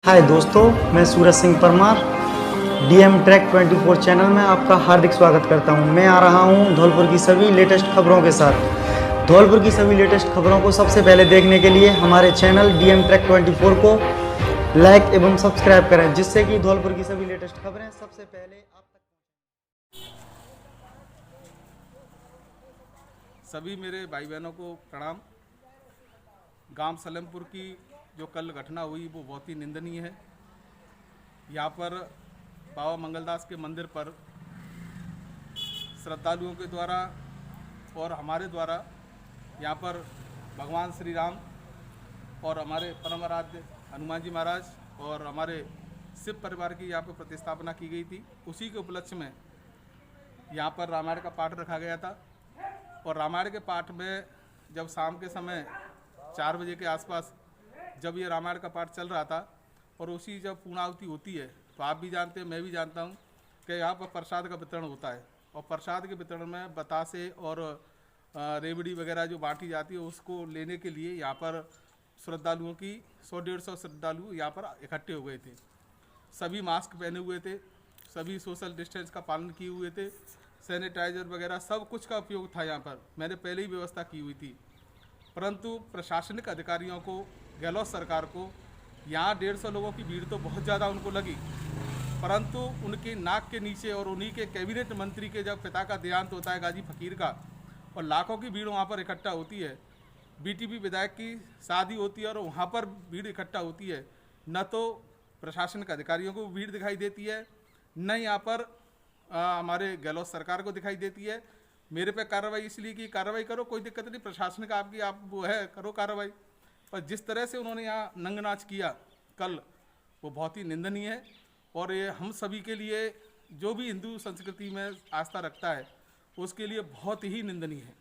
हाय दोस्तों, मैं Suraj Singh Parmar DM track 24 channel में आपका हार्दिक स्वागत करता हूं। मैं आ रहा हूं धौलपुर की सभी लेटेस्ट खबरों के साथ। धौलपुर की सभी लेटेस्ट खबरों को सबसे पहले देखने के लिए हमारे चैनल डीएम ट्रैक 24 को लाइक एवं सब्सक्राइब करें, जिससे कि धौलपुर की सभी लेटेस्ट खबरें सबसे पहले आप तक। सभी मेरे भाई बहनों को प्रणाम। गांव सलेमपुर की जो कल घटना हुई वो बहुत ही निंदनीय है। यहाँ पर बाबा मंगलदास के मंदिर पर श्रद्धालुओं के द्वारा और हमारे द्वारा यहाँ पर भगवान श्री राम और हमारे परम आराध्य हनुमान जी महाराज और हमारे शिव परिवार की यहाँ पर प्रतिस्थापना की गई थी। उसी के उपलक्ष्य में यहाँ पर रामायण का पाठ रखा गया था और रामायण के पाठ में जब शाम के समय 4 बजे के आसपास जब ये रामायण का पाठ चल रहा था और उसी जब पूर्णाहुति होती है तो आप भी जानते हैं, मैं भी जानता हूँ कि यहाँ पर प्रसाद का वितरण होता है और प्रसाद के वितरण में बतासे और रेवड़ी वगैरह जो बांटी जाती है उसको लेने के लिए यहाँ पर श्रद्धालुओं की 100-150 श्रद्धालु यहाँ पर इकट्ठे हो गए थे। सभी मास्क पहने हुए थे, सभी सोशल डिस्टेंस का पालन किए हुए थे, सैनिटाइजर वगैरह सब कुछ का उपयोग था। यहाँ पर मैंने पहले ही व्यवस्था की हुई थी, परंतु प्रशासनिक अधिकारियों को, गहलोत सरकार को यहाँ 150 लोगों की भीड़ तो बहुत ज़्यादा उनको लगी, परंतु उनके नाक के नीचे और उन्हीं के कैबिनेट मंत्री के जब पिता का देहांत होता है गाजी फकीर का और लाखों की भीड़ वहाँ पर इकट्ठा होती है, बीटीपी विधायक की शादी होती है और वहाँ पर भीड़ इकट्ठा होती है, न तो प्रशासनिक अधिकारियों को भीड़ दिखाई देती है, न यहाँ पर हमारे गहलोत सरकार को दिखाई देती है। मेरे पे कार्रवाई इसलिए कि कार्रवाई करो, कोई दिक्कत नहीं, प्रशासन का आपकी आप वो है, करो कार्रवाई। पर जिस तरह से उन्होंने यहाँ नंगनाच किया कल, वो बहुत ही निंदनीय है और ये हम सभी के लिए, जो भी हिंदू संस्कृति में आस्था रखता है, उसके लिए बहुत ही निंदनीय है।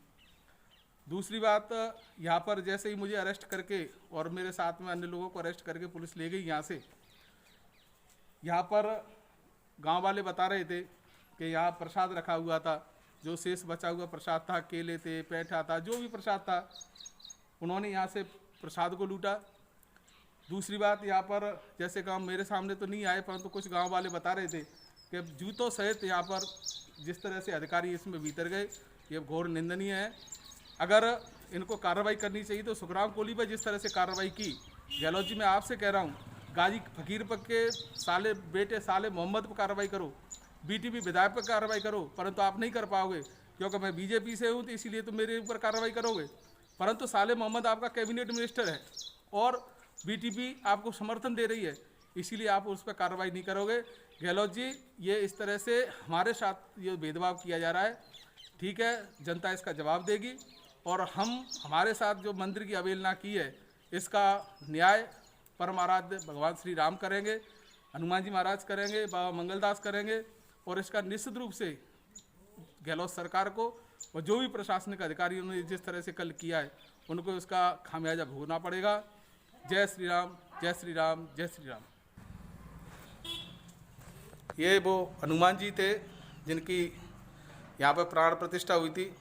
दूसरी बात, यहाँ पर जैसे ही मुझे अरेस्ट करके और मेरे साथ में अन्य लोगों को अरेस्ट करके पुलिस ले गई यहाँ से, यहाँ पर गाँव वाले बता रहे थे कि यहाँ प्रसाद रखा हुआ था, जो शेष बचा हुआ प्रसाद था, केले थे, पैठा था, जो भी प्रसाद था, उन्होंने यहाँ से प्रसाद को लूटा। दूसरी बात, यहाँ पर जैसे गांव मेरे सामने तो नहीं आए, परंतु कुछ गांव वाले बता रहे थे कि जूतों सहित यहाँ पर जिस तरह से अधिकारी इसमें भीतर गए, ये घोर निंदनीय है। अगर इनको कार्रवाई करनी चाहिए तो सुखराम कोहली पर जिस तरह से कार्रवाई की, गहलोत जी मैं आपसे कह रहा हूँ, गाजी फकीर पर के साले बेटे साले मोहम्मद पर कार्रवाई करो, बीटीपी विधायक पर कार्रवाई करो, परंतु आप नहीं कर पाओगे क्योंकि मैं बीजेपी से हूँ, तो इसीलिए तो मेरे ऊपर कार्रवाई करोगे। परंतु साले मोहम्मद आपका कैबिनेट मिनिस्टर है और बीटीपी आपको समर्थन दे रही है, इसीलिए आप उस पर कार्रवाई नहीं करोगे। गहलोत जी, ये इस तरह से हमारे साथ ये भेदभाव किया जा रहा है, ठीक है, जनता इसका जवाब देगी और हम हमारे साथ जो मंदिर की अवहेलना की है, इसका न्याय परम आराध्य भगवान श्री राम करेंगे, हनुमान जी महाराज करेंगे, बाबा मंगलदास करेंगे और इसका निश्चित रूप से गहलोत सरकार को और जो भी प्रशासनिक अधिकारियों ने जिस तरह से कल किया है, उनको इसका खामियाजा भुगतना पड़ेगा। जय श्री राम, जय श्री राम, जय श्री राम। ये वो हनुमान जी थे जिनकी यहाँ पर प्राण प्रतिष्ठा हुई थी।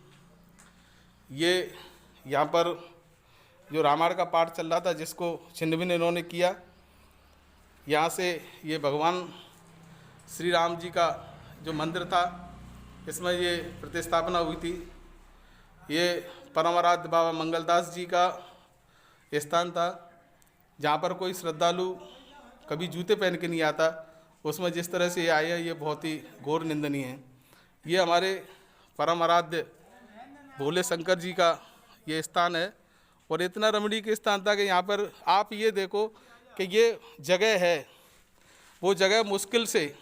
ये यहाँ पर जो रामायण का पाठ चल रहा था, जिसको छिन्न भिन्न इन्होंने किया, यहाँ से ये भगवान श्री राम जी का जो मंदिर था, इसमें ये प्रतिस्थापना हुई थी। ये परम आराध्य बाबा मंगलदास जी का स्थान था, जहाँ पर कोई श्रद्धालु कभी जूते पहन के नहीं आता, उसमें जिस तरह से ये आए हैं, ये बहुत ही घोर निंदनीय है। ये हमारे परम आराध्य भोले शंकर जी का ये स्थान है और इतना रमणीय स्थान था कि यहाँ पर आप ये देखो कि ये जगह है, वो जगह मुश्किल से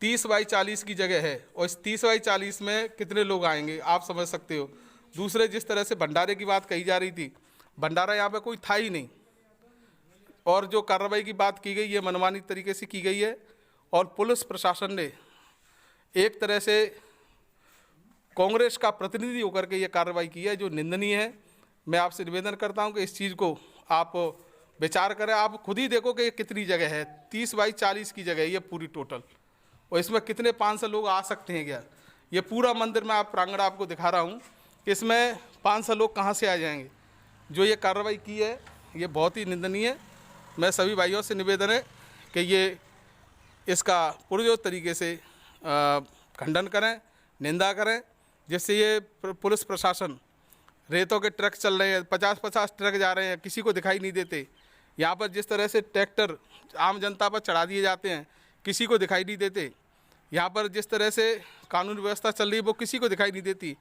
30 बाई 40 की जगह है और इस 30 बाई 40 में कितने लोग आएंगे आप समझ सकते हो। दूसरे, जिस तरह से भंडारे की बात कही जा रही थी, भंडारा यहाँ पे कोई था ही नहीं और जो कार्रवाई की बात की गई, ये मनमानी तरीके से की गई है और पुलिस प्रशासन ने एक तरह से कांग्रेस का प्रतिनिधि होकर के ये कार्रवाई की है, जो निंदनीय है। मैं आपसे निवेदन करता हूँ कि इस चीज़ को आप विचार करें। आप खुद ही देखो कि ये कितनी जगह है, 30 बाई 40 की जगह है ये पूरी टोटल, और इसमें कितने 500 लोग आ सकते हैं क्या? ये पूरा मंदिर में आप प्रांगण आपको दिखा रहा हूँ कि इसमें 500 लोग कहाँ से आ जाएंगे। जो ये कार्रवाई की है, ये बहुत ही निंदनीय है मैं सभी भाइयों से निवेदन है कि ये इसका पुरजोर तरीके से खंडन करें, निंदा करें, जिससे ये पुलिस प्रशासन, रेतों के ट्रक चल रहे हैं, 50-50 ट्रक जा रहे हैं, किसी को दिखाई नहीं देते। यहाँ पर जिस तरह से ट्रैक्टर आम जनता पर चढ़ा दिए जाते हैं, किसी को दिखाई नहीं देते। यहाँ पर जिस तरह से कानून व्यवस्था चल रही है वो किसी को दिखाई नहीं देती,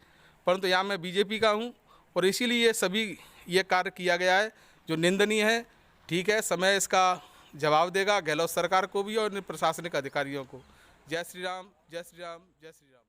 परंतु यहाँ मैं बीजेपी का हूँ और इसीलिए ये सभी ये कार्य किया गया है जो निंदनीय है। ठीक है, समय इसका जवाब देगा गहलोत सरकार को भी और प्रशासनिक अधिकारियों को। जय श्री राम, जय श्री राम, जय श्री राम।